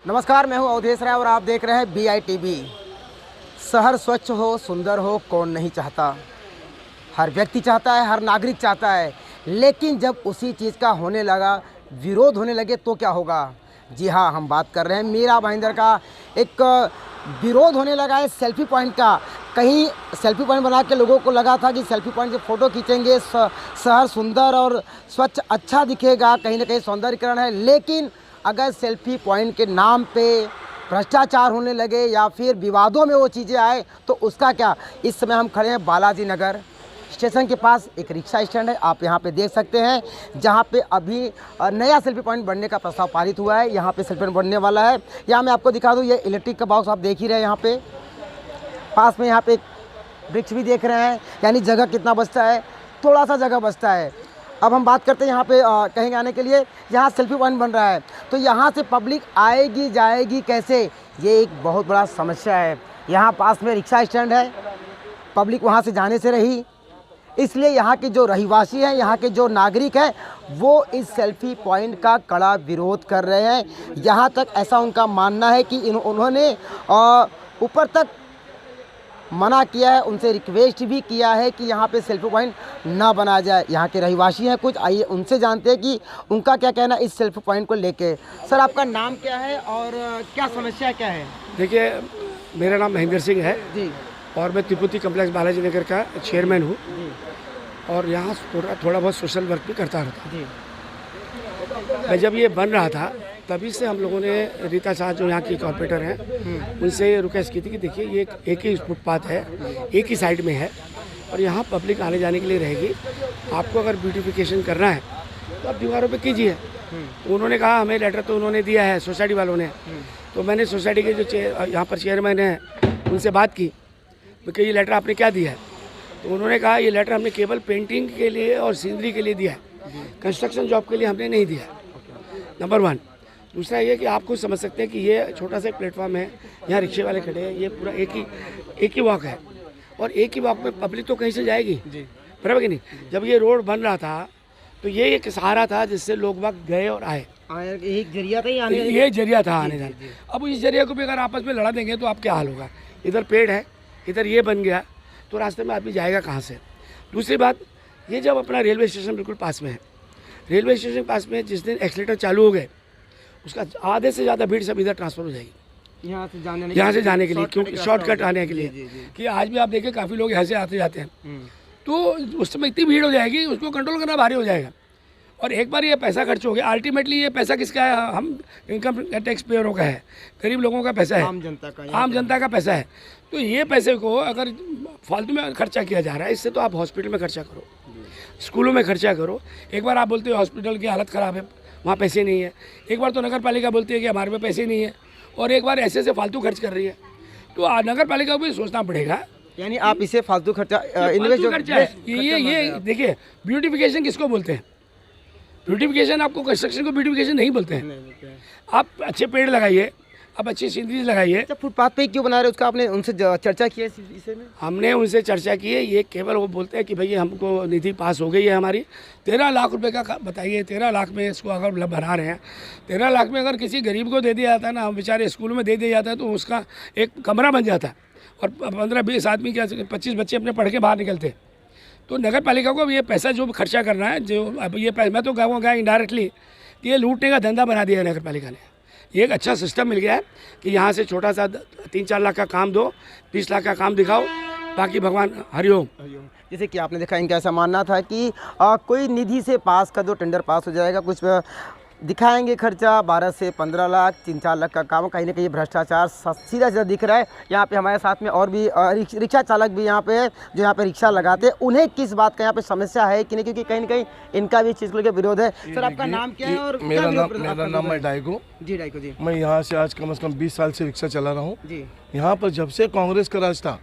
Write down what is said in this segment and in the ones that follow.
नमस्कार, मैं हूं अवधेश राय और आप देख रहे हैं BITV। शहर स्वच्छ हो, सुंदर हो, कौन नहीं चाहता। हर व्यक्ति चाहता है, हर नागरिक चाहता है, लेकिन जब उसी चीज़ का होने लगा, विरोध होने लगे तो क्या होगा। जी हाँ, हम बात कर रहे हैं मीरा भाईंदर का। एक विरोध होने लगा है सेल्फी पॉइंट का। कहीं सेल्फी पॉइंट बना के लोगों को लगा था कि सेल्फी पॉइंट से फ़ोटो खींचेंगे, शहर सुंदर और स्वच्छ अच्छा दिखेगा, कहीं ना कहीं सौंदर्यीकरण है। लेकिन अगर सेल्फी पॉइंट के नाम पे भ्रष्टाचार होने लगे या फिर विवादों में वो चीज़ें आए तो उसका क्या। इस समय हम खड़े हैं बालाजी नगर स्टेशन के पास। एक रिक्शा स्टैंड है, आप यहाँ पे देख सकते हैं, जहाँ पे अभी नया सेल्फी पॉइंट बनने का प्रस्ताव पारित हुआ है। यहाँ पे सेल्फी पॉइंट बनने वाला है। यहाँ मैं आपको दिखा दूँ, ये इलेक्ट्रिक का बॉक्स आप देख ही रहे हैं। यहाँ पे पास में यहाँ पे एक वृक्ष भी देख रहे हैं, यानी जगह कितना बचता है, थोड़ा सा जगह बचता है। अब हम बात करते हैं यहाँ पे कहीं आने के लिए, यहाँ सेल्फी पॉइंट बन रहा है तो यहाँ से पब्लिक आएगी जाएगी कैसे, ये एक बहुत बड़ा समस्या है। यहाँ पास में रिक्शा स्टैंड है, पब्लिक वहाँ से जाने से रही, इसलिए यहाँ के जो रहिवासी हैं, यहाँ के जो नागरिक हैं, वो इस सेल्फी पॉइंट का कड़ा विरोध कर रहे हैं। यहाँ तक ऐसा उनका मानना है कि उन्होंने ऊपर तक मना किया है, उनसे रिक्वेस्ट भी किया है कि यहाँ पे सेल्फी पॉइंट ना बनाया जाए। यहाँ के रहिवासी हैं कुछ, आइए उनसे जानते हैं कि उनका क्या कहना है इस सेल्फी पॉइंट को लेके। सर, आपका नाम क्या है और क्या समस्या क्या है। देखिए, मेरा नाम महेंद्र सिंह है जी, और मैं तिरुपति कम्प्लेक्स बालाजी नगर का चेयरमैन हूँ और यहाँ थोड़ा बहुत सोशल वर्क भी करता रहता हूँ। मैं जब ये बन रहा था तभी से हम लोगों ने रीता शाह जो यहाँ की कॉर्पोरेटर हैं उनसे रिक्वेस्ट की थी कि देखिए ये एक ही फुटपाथ है, एक ही साइड में है और यहाँ पब्लिक आने जाने के लिए रहेगी। आपको अगर ब्यूटिफिकेशन करना है तो आप दीवारों पे कीजिए। तो उन्होंने कहा, हमें लेटर तो उन्होंने दिया है सोसाइटी वालों ने। तो मैंने सोसाइटी के जो यहाँ पर चेयरमैन हैं उनसे बात की कि ये लेटर आपने क्या दिया है। तो उन्होंने कहा ये लेटर हमने केवल पेंटिंग के लिए और सीनरी के लिए दिया है, कंस्ट्रक्शन जॉब के लिए हमने नहीं दिया। नंबर 1। दूसरा ये कि आप खुद समझ सकते हैं कि ये छोटा सा प्लेटफॉर्म है, यहाँ रिक्शे वाले खड़े हैं, ये पूरा एक ही वॉक है और एक ही वॉक में पब्लिक तो कहीं से जाएगी, बराबर कि नहीं। जब ये रोड बन रहा था तो ये एक सहारा था जिससे लोग वक्त गए और आए, एक जरिया था ये जरिया था आने जाने। अब इस जरिया को भी अगर आपस में लड़ा देंगे तो आप क्या हाल होगा। इधर पेड़ है, इधर ये बन गया तो रास्ते में आदमी जाएगा कहाँ से। दूसरी बात, ये जब अपना रेलवे स्टेशन बिल्कुल पास में है, रेलवे स्टेशन पास में जिस दिन एक्सीलेटर चालू हो गए उसका आधे से ज़्यादा भीड़ सब इधर ट्रांसफर हो जाएगी यहाँ से जाने के लिए, क्योंकि शॉर्टकट आने के लिए। कि आज भी आप देखें काफ़ी लोग यहाँ से आते जाते हैं तो उस समय इतनी भीड़ हो जाएगी, उसको कंट्रोल करना भारी हो जाएगा। और एक बार ये पैसा खर्च हो गया, अल्टीमेटली ये पैसा किसका है, हम इनकम टैक्स पेयरों का है, गरीब लोगों का पैसा है, आम जनता का पैसा है। तो ये पैसे को अगर फालतू में खर्चा किया जा रहा है, इससे तो आप हॉस्पिटल में खर्चा करो, स्कूलों में खर्चा करो। एक बार आप बोलते हो हॉस्पिटल की हालत ख़राब है, वहाँ पैसे नहीं है। एक बार तो नगर पालिका बोलती है कि हमारे में पैसे नहीं है, और एक बार ऐसे फालतू खर्च कर रही है। तो नगर पालिका को भी सोचना पड़ेगा। यानी आप इसे फालतू खर्चा ये देखिए, ब्यूटिफिकेशन किसको बोलते हैं। ब्यूटिफिकेशन, आपको कंस्ट्रक्शन को ब्यूटिफिकेशन नहीं बोलते हैं। आप अच्छे पेड़ लगाइए, आप अच्छी सीनरीज लगाइए। फुटपाथ पे क्यों बना रहे हैं उसका आपने उनसे चर्चा की है इसे में? हमने उनसे चर्चा की है। ये केवल वो बोलते हैं कि भैया हमको निधि पास हो गई है हमारी, 13 लाख रुपए का बताइए, 13 लाख में इसको अगर बना रहे हैं, 13 लाख में अगर किसी गरीब को दे दिया जाता है ना, बेचारे स्कूल में दे दिया जाता है तो उसका एक कमरा बन जाता है और 15-20 आदमी क्या 25 बच्चे अपने पढ़ के बाहर निकलते। तो नगर पालिका को ये पैसा जो खर्चा करना है, जो अब ये मैं तो कहूँगा इनडायरेक्टली कि ये लूटने का धंधा बना दिया है नगर पालिका ने। ये एक अच्छा सिस्टम मिल गया है कि यहाँ से छोटा सा 3-4 लाख का काम दो, 20 लाख का काम दिखाओ, बाकी भगवान हरिओम। जैसे कि आपने देखा, इनका ऐसा मानना था कि कोई निधि से पास का दो, टेंडर पास हो जाएगा, कुछ दिखाएंगे खर्चा 12 से 15 लाख, 3-4 लाख का काम। कहीं ना कहीं भ्रष्टाचार सीधा सीधा दिख रहा है। यहाँ पे हमारे साथ में और भी रिक्शा चालक भी यहाँ पे है जो यहाँ पे रिक्शा लगाते हैं। उन्हें किस बात का यहाँ पे समस्या है कि नहीं, क्योंकि कहीं ना कहीं इनका भी चीज़ को लेकर विरोध है। सर, आपका नाम क्या है और मेरा नाम है डाइको जी। मैं यहाँ से आज कम से कम 20 साल से रिक्शा चला रहा हूँ जी। यहाँ पर जब से कांग्रेस का राज था,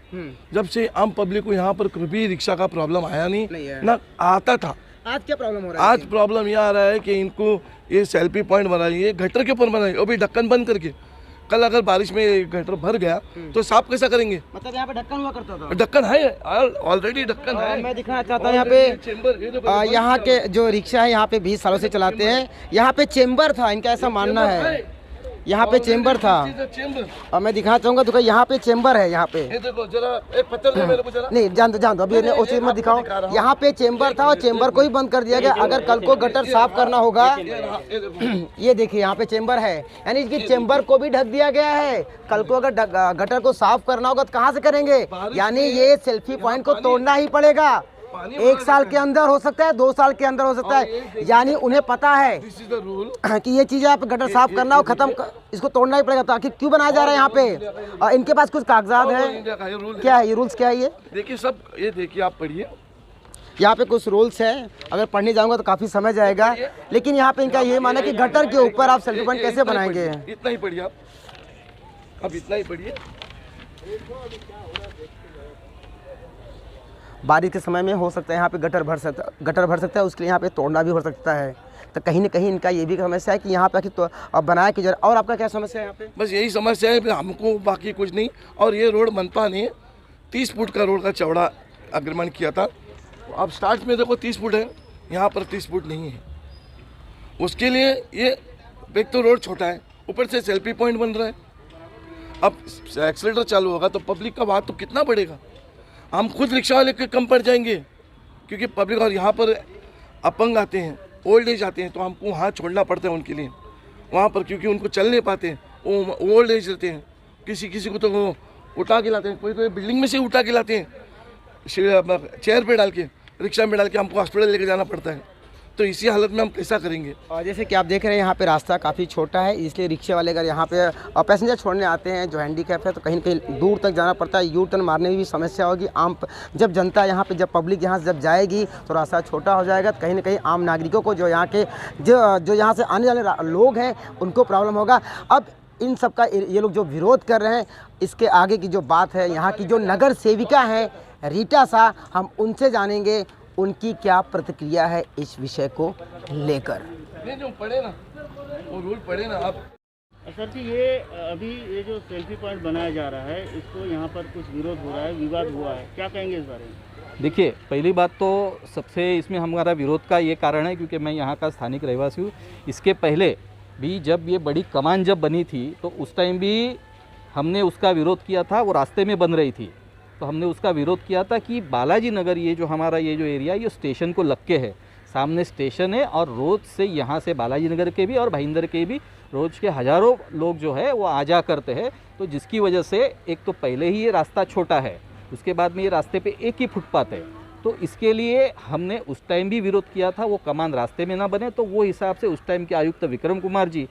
जब से आम पब्लिक को यहाँ पर कभी रिक्शा का प्रॉब्लम आया नहीं ना आता था। आज क्या प्रॉब्लम हो रहा है? आज प्रॉब्लम यह आ रहा है कि इनको ये सेल्फी पॉइंट बनाइए, गटर के ऊपर बनाइए, और भी ढक्कन बंद करके। कल अगर बारिश में गटर भर गया तो साफ कैसा करेंगे। मतलब यहाँ पे ढक्कन हुआ करता था? ढक्कन है, ऑलरेडी ढक्कन है। मैं दिखाना चाहता हूँ यहाँ पे यहाँ के जो रिक्शा है यहाँ पे 20 सालों से चलाते हैं, यहाँ पे चेम्बर था, इनका ऐसा मानना है। यहाँ पे चेम्बर था चेम्बर। और मैं दिखाना चाहूंगा तो यहाँ पे चेम्बर है। यहाँ पे ये देखो जरा, एक पत्थर दे मेरे को जरा। नहीं, जान दो अभी वो चीज मत दिखाओ। यहाँ पे चेम्बर था और चेम्बर को ही बंद कर दिया गया। अगर कल को गटर साफ करना होगा, ये देखिए यहाँ पे चेम्बर है, यानी कि चेम्बर को भी ढक दिया गया है। कल को अगर गटर को साफ करना होगा तो कहाँ से करेंगे? यानी ये सेल्फी पॉइंट को तोड़ना ही पड़ेगा। 1 साल के अंदर हो सकता है, 2 साल के अंदर हो सकता है। यानी उन्हें पता है कि ये चीज़ आप गटर साफ करना हो, इसको तोड़ना ही पड़ेगा। तो आखिर क्यों बनाया जा रहा है यहाँ पे? और इनके पास कुछ कागजात है, क्या है ये रूल्स, क्या है ये? देखिए सब, ये देखिए आप पढ़िए, यहाँ पे कुछ रूल्स है। अगर पढ़ने जाऊंगा तो काफ़ी समय जाएगा, लेकिन यहाँ पे इनका ये माना कि गटर के ऊपर आप सेल्फी पॉइंट कैसे बनाएंगे? इतना ही पढ़िए आप, अब इतना ही पढ़िए। बारिश के समय में हो सकता है यहाँ पे गटर भर सकता है, उसके लिए यहाँ पे तोड़ना भी हो सकता है। तो कहीं ना कहीं इनका ये भी समस्या है कि यहाँ पे तो अब बनाया कि और आपका क्या समस्या है यहाँ पे? बस यही समस्या है हमको, बाकी कुछ नहीं। और ये रोड बनता नहीं, 30 फुट का रोड का चौड़ा अग्रीमेंट किया था। अब स्टार्ट में देखो 30 फुट है, यहाँ पर 30 फुट नहीं है। उसके लिए ये एक तो रोड छोटा है, ऊपर से सेल्फी पॉइंट बन रहा है। अब एक्सीलेटर चालू होगा तो पब्लिक का बात तो कितना बढ़ेगा। हम खुद रिक्शा वाले के कम पड़ जाएंगे, क्योंकि पब्लिक और यहाँ पर अपंग आते हैं, ओल्ड एज आते हैं, तो हमको वहाँ छोड़ना पड़ता है उनके लिए वहाँ पर, क्योंकि उनको चल नहीं पाते, वो ओल्ड एज रहते हैं। किसी को तो वो उठा के लाते हैं, कोई बिल्डिंग में से उठा के लाते हैं, चेयर पे डाल के, रिक्शा में डाल के हमको हॉस्पिटल लेके जाना पड़ता है। तो इसी हालत में हम कैसा करेंगे? और जैसे कि आप देख रहे हैं यहाँ पे रास्ता काफ़ी छोटा है, इसलिए रिक्शे वाले अगर यहाँ पे पैसेंजर छोड़ने आते हैं जो हैंडीकैप है, तो कहीं न कहीं दूर तक जाना पड़ता है। यू टर्न मारने में भी समस्या होगी। जब जनता यहाँ पे, जब पब्लिक यहाँ से जब जाएगी तो रास्ता छोटा हो जाएगा, तो कहीं न कहीं आम नागरिकों को, जो यहाँ के जो यहाँ से आने जाने लोग हैं, उनको प्रॉब्लम होगा। अब इन सब का ये लोग जो विरोध कर रहे हैं, इसके आगे की जो बात है, यहाँ की जो नगर सेविका है रीटा शाह, हम उनसे जानेंगे उनकी क्या प्रतिक्रिया है इस विषय को लेकर। ये जो पढ़े ना, वो रूल पढ़े ना आप। सर जी, ये अभी ये जो सेल्फी पॉइंट बनाया जा रहा है, इसको यहाँ पर कुछ विरोध हो रहा है, विवाद हुआ है, क्या कहेंगे इस बारे में? देखिए, पहली बात तो सबसे इसमें हमारा विरोध का ये कारण है क्योंकि मैं यहाँ का स्थानिक रहवासी हूँ। इसके पहले भी जब ये बड़ी कमान जब बनी थी तो उस टाइम भी हमने उसका विरोध किया था। वो रास्ते में बन रही थी तो हमने उसका विरोध किया था कि बालाजी नगर, ये जो हमारा ये जो एरिया, ये स्टेशन को लग के है, सामने स्टेशन है और रोज़ से यहाँ से बालाजी नगर के भी और भाईंदर के भी रोज़ के हज़ारों लोग जो है वो आ जा करते हैं। तो जिसकी वजह से एक तो पहले ही ये रास्ता छोटा है, उसके बाद में ये रास्ते पे एक ही फुटपाथ है। तो इसके लिए हमने उस टाइम भी विरोध किया था, वो कमान रास्ते में ना बने। तो वो हिसाब से उस टाइम के आयुक्त विक्रम कुमार जी,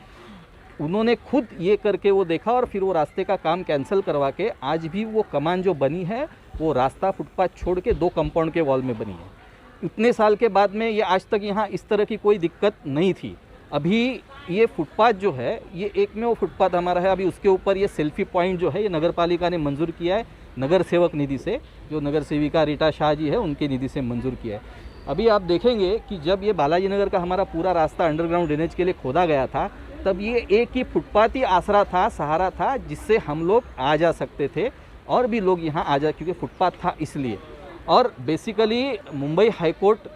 उन्होंने खुद ये करके वो देखा और फिर वो रास्ते का काम कैंसिल करवा के आज भी वो कमान जो बनी है वो रास्ता फुटपाथ छोड़ के 2 कंपाउंड के वॉल में बनी है। इतने साल के बाद में ये आज तक यहाँ इस तरह की कोई दिक्कत नहीं थी। अभी ये फुटपाथ जो है, ये एक में वो फुटपाथ हमारा है। अभी उसके ऊपर ये सेल्फी पॉइंट जो है, ये नगर पालिका ने मंजूर किया है, नगर सेवक निधि से, जो नगर सेविका रीटा शाह जी है उनके निधि से मंजूर किया है। अभी आप देखेंगे कि जब ये बालाजी नगर का हमारा पूरा रास्ता अंडरग्राउंड ड्रेनेज के लिए खोदा गया था, तब ये एक ही फुटपाथ ही आसरा था, सहारा था, जिससे हम लोग आ जा सकते थे और भी लोग यहाँ आ जा, क्योंकि फुटपाथ था इसलिए। और बेसिकली मुंबई हाई कोर्ट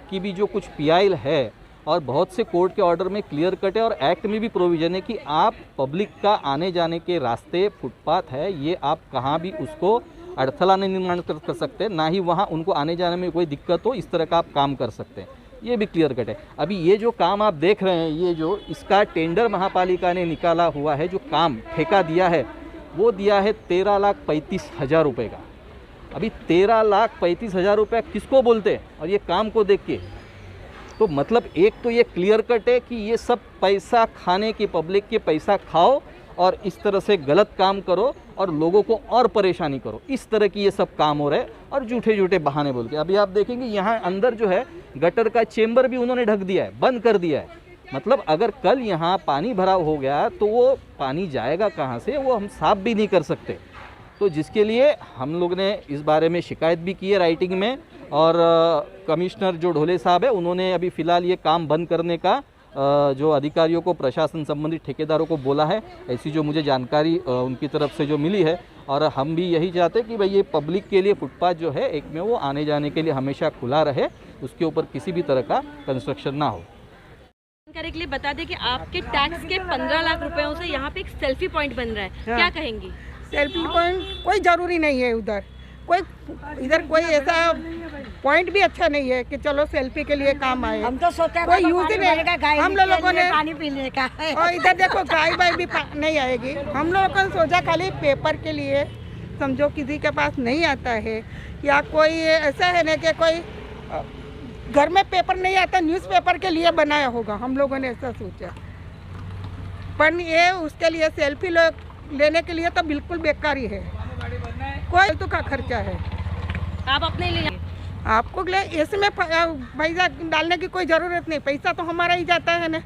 की भी जो कुछ पीआई है और बहुत से कोर्ट के ऑर्डर में क्लियर कट है और एक्ट में भी प्रोविज़न है कि आप पब्लिक का आने जाने के रास्ते फुटपाथ है, ये आप कहाँ भी उसको अड़थला नहीं निर्माण कर सकते, ना ही वहाँ उनको आने जाने में कोई दिक्कत हो, इस तरह का आप काम कर सकते हैं। ये भी क्लियर कट है। अभी ये जो काम आप देख रहे हैं, ये जो इसका टेंडर महापालिका ने निकाला हुआ है, जो काम ठेका दिया है, वो दिया है 13,35,000 रुपये का। अभी 13,35,000 रुपये किसको बोलते हैं? और ये काम को देख के तो मतलब एक तो ये क्लियर कट है कि ये सब पैसा खाने की, पब्लिक के पैसा खाओ और इस तरह से गलत काम करो और लोगों को और परेशानी करो, इस तरह की ये सब काम हो रहे हैं और झूठे झूठे बहाने बोल के। अभी आप देखेंगे यहाँ अंदर जो है गटर का चेम्बर भी उन्होंने ढक दिया है, बंद कर दिया है। मतलब अगर कल यहाँ पानी भराव हो गया तो वो पानी जाएगा कहाँ से, वो हम साफ भी नहीं कर सकते। तो जिसके लिए हम लोग ने इस बारे में शिकायत भी की है राइटिंग में, और कमिश्नर जो ढोले साहब है उन्होंने अभी फ़िलहाल ये काम बंद करने का जो अधिकारियों को, प्रशासन संबंधित ठेकेदारों को बोला है, ऐसी जो मुझे जानकारी उनकी तरफ से जो मिली है। और हम भी यही चाहते हैं कि भाई ये पब्लिक के लिए फुटपाथ जो है एक में वो आने जाने के लिए हमेशा खुला रहे, उसके ऊपर किसी भी तरह का कंस्ट्रक्शन ना हो। जानकारी के लिए बता दें कि आपके टैक्स के 15 लाख रुपयों से यहाँ पे एक सेल्फी पॉइंट बन रहा है, क्या कहेंगी? सेल्फी पॉइंट कोई ज़रूरी नहीं है उधर, इधर कोई ऐसा पॉइंट भी अच्छा नहीं है कि चलो सेल्फी के लिए काम आए। हम तो सोचते हैं कोई यूज ही नहीं, हम लोगों ने पानी पीने का है। और इधर देखो गाय वाय भी नहीं आएगी। हम लोगों ने सोचा खाली पेपर के लिए, समझो किसी के पास नहीं आता है या कोई ऐसा है ना कि कोई घर में पेपर नहीं आता, न्यूज़पेपर के लिए बनाया होगा, हम लोगों ने ऐसा सोचा। पर ये उसके लिए सेल्फी लेने के लिए तो बिल्कुल बेकार ही है, कोई तो का खर्चा है। आप अपने लिए आपको इसमें पैसा डालने की कोई ज़रूरत नहीं, पैसा तो हमारा ही जाता है ना,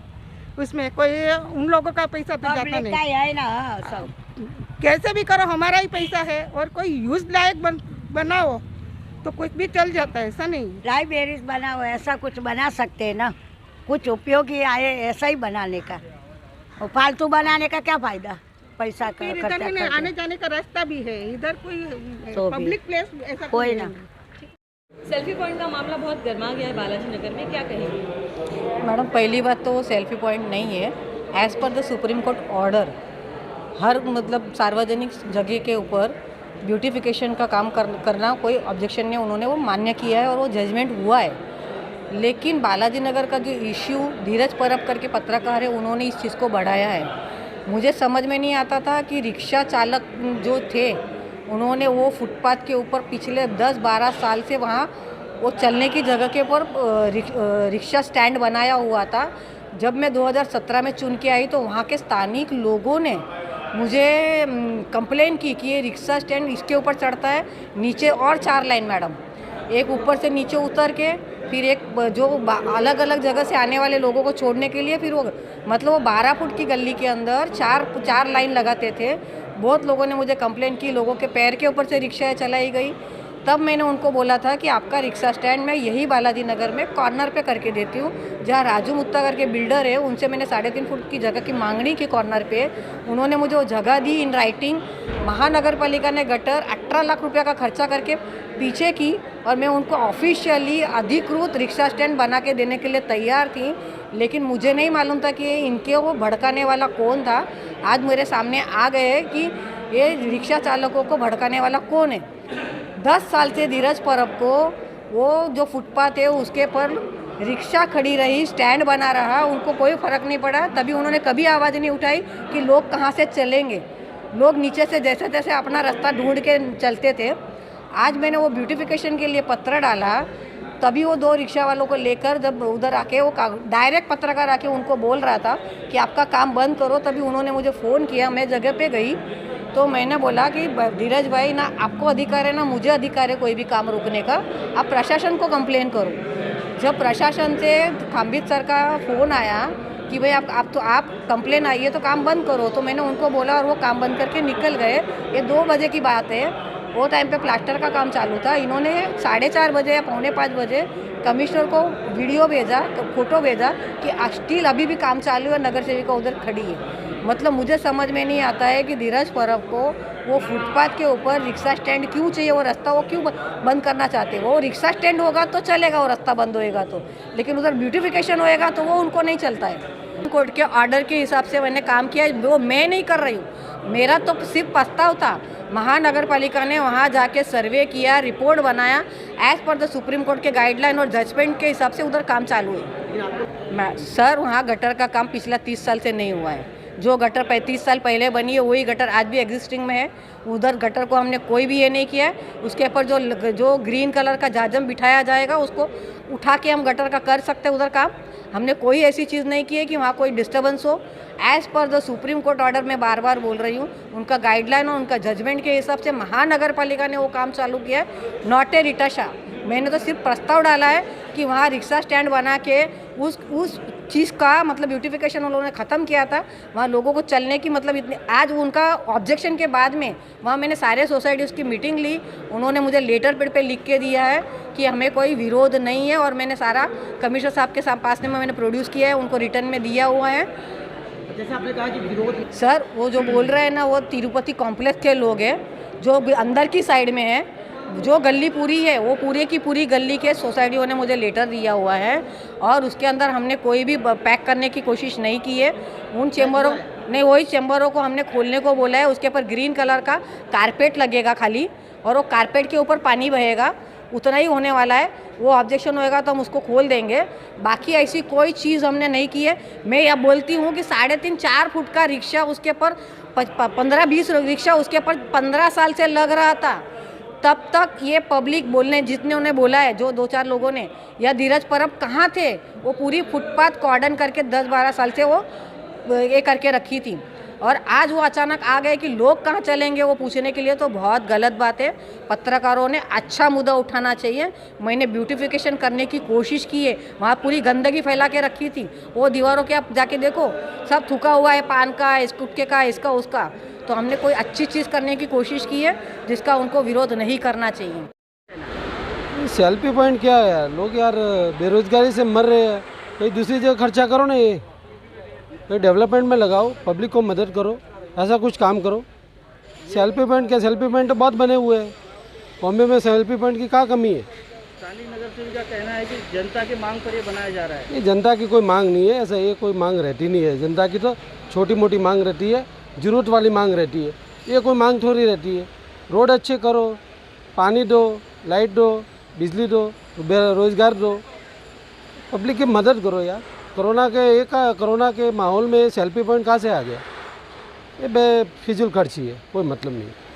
उसमें कोई उन लोगों का पैसा तो जाता नहीं है ना। सब कैसे भी करो हमारा ही पैसा है, और कोई यूज लायक बनाओ तो कुछ भी चल जाता है, ऐसा नहीं। लाइब्रेरीज बनाओ, ऐसा कुछ बना सकते हैं ना, कुछ उपयोगी आए ऐसा ही बनाने का, और फालतू बनाने का क्या फायदा, पैसा का इधर आने जाने का रास्ता भी है, इधर कोई पब्लिक प्लेस ऐसा कोई ना। सेल्फी पॉइंट का मामला बहुत गर्मा गया है बालाजी नगर में, क्या कहेंगे? मैडम पहली बात तो वो सेल्फी पॉइंट नहीं है। As per the supreme court order हर मतलब सार्वजनिक जगह के ऊपर ब्यूटिफिकेशन का काम करना कोई ऑब्जेक्शन नहीं, उन्होंने वो मान्य किया है और वो जजमेंट हुआ है। लेकिन बालाजी नगर का जो इश्यू धीरज परब करके पत्रकार है, उन्होंने इस चीज़ को बढ़ाया है। मुझे समझ में नहीं आता था कि रिक्शा चालक जो थे उन्होंने वो फुटपाथ के ऊपर पिछले 10-12 साल से वहाँ वो चलने की जगह के ऊपर रिक्शा स्टैंड बनाया हुआ था। जब मैं 2017 में चुन के आई तो वहाँ के स्थानिक लोगों ने मुझे कंप्लेन की कि ये रिक्शा स्टैंड इसके ऊपर चढ़ता है, नीचे और 4 लाइन मैडम, एक ऊपर से नीचे उतर के फिर एक जो अलग अलग जगह से आने वाले लोगों को छोड़ने के लिए फिर वो मतलब वो 12 फुट की गली के अंदर 4 लाइन लगाते थे। बहुत लोगों ने मुझे कंप्लेन की, लोगों के पैर के ऊपर से रिक्शा चलाई गई। तब मैंने उनको बोला था कि आपका रिक्शा स्टैंड मैं यही बालाजी नगर में कॉर्नर पे करके देती हूँ, जहाँ राजू मुत्ता करके बिल्डर है, उनसे मैंने 3.5 फुट की जगह की मांगनी की कॉर्नर पे, उन्होंने मुझे वो जगह दी इन राइटिंग। महानगर पालिका ने गटर 18 लाख रुपये का खर्चा करके पीछे की और मैं उनको ऑफिशियली अधिकृत रिक्शा स्टैंड बना के देने के लिए तैयार थी। लेकिन मुझे नहीं मालूम था कि इनके वो भड़काने वाला कौन था। आज मेरे सामने आ गए कि ये रिक्शा चालकों को भड़काने वाला कौन है। 10 साल से धीरज परब को वो जो फुटपाथ है उसके पर रिक्शा खड़ी रही, स्टैंड बना रहा, उनको कोई फ़र्क नहीं पड़ा। तभी उन्होंने कभी आवाज़ नहीं उठाई कि लोग कहाँ से चलेंगे। लोग नीचे से जैसे तैसे अपना रास्ता ढूंढ के चलते थे। आज मैंने वो ब्यूटिफिकेशन के लिए पत्र डाला, तभी वो 2 रिक्शा वालों को लेकर जब उधर आके वो डायरेक्ट पत्रकार आके उनको बोल रहा था कि आपका काम बंद करो, तभी उन्होंने मुझे फ़ोन किया। मैं जगह पे गई तो मैंने बोला कि धीरज भाई, ना आपको अधिकार है ना मुझे अधिकार है कोई भी काम रोकने का, आप प्रशासन को कंप्लेन करो। जब प्रशासन से खाम्बित सर का फ़ोन आया कि भाई आप कंप्लेन आई है तो काम बंद करो, तो मैंने उनको बोला और वो काम बंद करके निकल गए। ये 2 बजे की बात है, वो टाइम पे प्लास्टर का काम चालू था। इन्होंने 4:30 बजे या 4:45 बजे कमिश्नर को वीडियो भेजा, फोटो भेजा कि स्टिल अभी भी काम चालू है, नगर सेविका उधर खड़ी है। मतलब मुझे समझ में नहीं आता है कि धीरज परब को वो फुटपाथ के ऊपर रिक्शा स्टैंड क्यों चाहिए, वो रास्ता वो क्यों बंद करना चाहते हैं। वो रिक्शा स्टैंड होगा तो चलेगा, वो रास्ता बंद होएगा तो, लेकिन उधर ब्यूटिफिकेशन होएगा तो वो उनको नहीं चलता है। कोर्ट के ऑर्डर के हिसाब से मैंने काम किया, वो मैं नहीं कर रही हूँ, मेरा तो सिर्फ प्रस्ताव था। महानगर पालिका ने वहाँ जाके सर्वे किया, रिपोर्ट बनाया, as per the supreme court के गाइडलाइन और जजमेंट के हिसाब से उधर काम चालू है। सर वहाँ गटर का काम पिछला 30 साल से नहीं हुआ है। जो गटर 35 साल पहले बनी है वही गटर आज भी एग्जिस्टिंग में है। उधर गटर को हमने कोई भी ये नहीं किया है। उसके ऊपर जो ग्रीन कलर का जाजम बिठाया जाएगा उसको उठा के हम गटर का कर सकते हैं उधर काम। हमने कोई ऐसी चीज़ नहीं की है कि वहाँ कोई डिस्टर्बेंस हो। As per the supreme court order मैं बार बार बोल रही हूँ, उनका गाइडलाइन और उनका जजमेंट के हिसाब से महानगर पालिका ने वो काम चालू किया है, नॉट ए रीटा शाह। मैंने तो सिर्फ प्रस्ताव डाला है कि वहाँ रिक्शा स्टैंड बना के उस चीज़ का मतलब ब्यूटिफिकेशन उन्होंने ख़त्म किया था, वहाँ लोगों को चलने की मतलब इतनी। आज उनका ऑब्जेक्शन के बाद में वहाँ मैंने सारे सोसाइटीज़ की मीटिंग ली, उन्होंने मुझे लेटर पेड पे लिख के दिया है कि हमें कोई विरोध नहीं है, और मैंने सारा कमिश्नर साहब के पास में मैंने प्रोड्यूस किया है, उनको रिटर्न में दिया हुआ है। जैसे आपने कहा कि विरोध, सर वो जो बोल रहे हैं ना वो तिरुपति कॉम्प्लेक्स के लोग हैं जो अंदर की साइड में है, जो गली पूरी है वो पूरे की पूरी गली के सोसाइटियों ने मुझे लेटर दिया हुआ है और उसके अंदर हमने कोई भी पैक करने की कोशिश नहीं की है। उन चेम्बरों ने वही चेम्बरों को हमने खोलने को बोला है। उसके ऊपर ग्रीन कलर का कारपेट लगेगा खाली और वो कारपेट के ऊपर पानी बहेगा, उतना ही होने वाला है। वो ऑब्जेक्शन होएगा तो हम उसको खोल देंगे। बाकी ऐसी कोई चीज़ हमने नहीं की है। मैं यह बोलती हूँ कि 3.5-4 फुट का रिक्शा उसके ऊपर 15-20 रिक्शा उसके ऊपर 15 साल से लग रहा था। तब तक ये पब्लिक बोलने जितने उन्हें बोला है, जो 2-4 लोगों ने, या धीरज परब कहाँ थे? वो पूरी फुटपाथ कॉर्डन करके 10-12 साल से वो ये करके रखी थी और आज वो अचानक आ गए कि लोग कहाँ चलेंगे वो पूछने के लिए, तो बहुत गलत बात है। पत्रकारों ने अच्छा मुद्दा उठाना चाहिए। मैंने ब्यूटिफिकेशन करने की कोशिश की है, वहाँ पूरी गंदगी फैला के रखी थी। वो दीवारों के आप जाके देखो, सब थूका हुआ है, पान का, इस गुटखे का, इसका उसका। तो हमने कोई अच्छी चीज़ करने की कोशिश की है जिसका उनको विरोध नहीं करना चाहिए। सेल्फी पॉइंट क्या है यार? लोग यार बेरोजगारी से मर रहे हैं, कहीं दूसरी जगह खर्चा करो ना, ये डेवलपमेंट में लगाओ, पब्लिक को मदद करो, ऐसा कुछ काम करो। सेल्फी पॉइंट क्या, सेल्फी पॉइंट तो बहुत बने हुए हैं बॉम्बे में, सेल्फी पॉइंट की क्या कमी है? स्थानीय नगर सेवक का कहना है कि जनता की मांग पर ये बनाया जा रहा है। ये जनता की कोई मांग नहीं है, ऐसा ये कोई मांग रहती नहीं है। जनता की तो छोटी मोटी मांग रहती है, ज़रूरत वाली मांग रहती है। ये कोई मांग थोड़ी रहती है। रोड अच्छे करो, पानी दो, लाइट दो, बिजली दो, रोज़गार दो, पब्लिक की मदद करो यार। कोरोना के माहौल में सेल्फी पॉइंट कहाँ से आ गया? ये बेफिजूल खर्ची है, कोई मतलब नहीं है।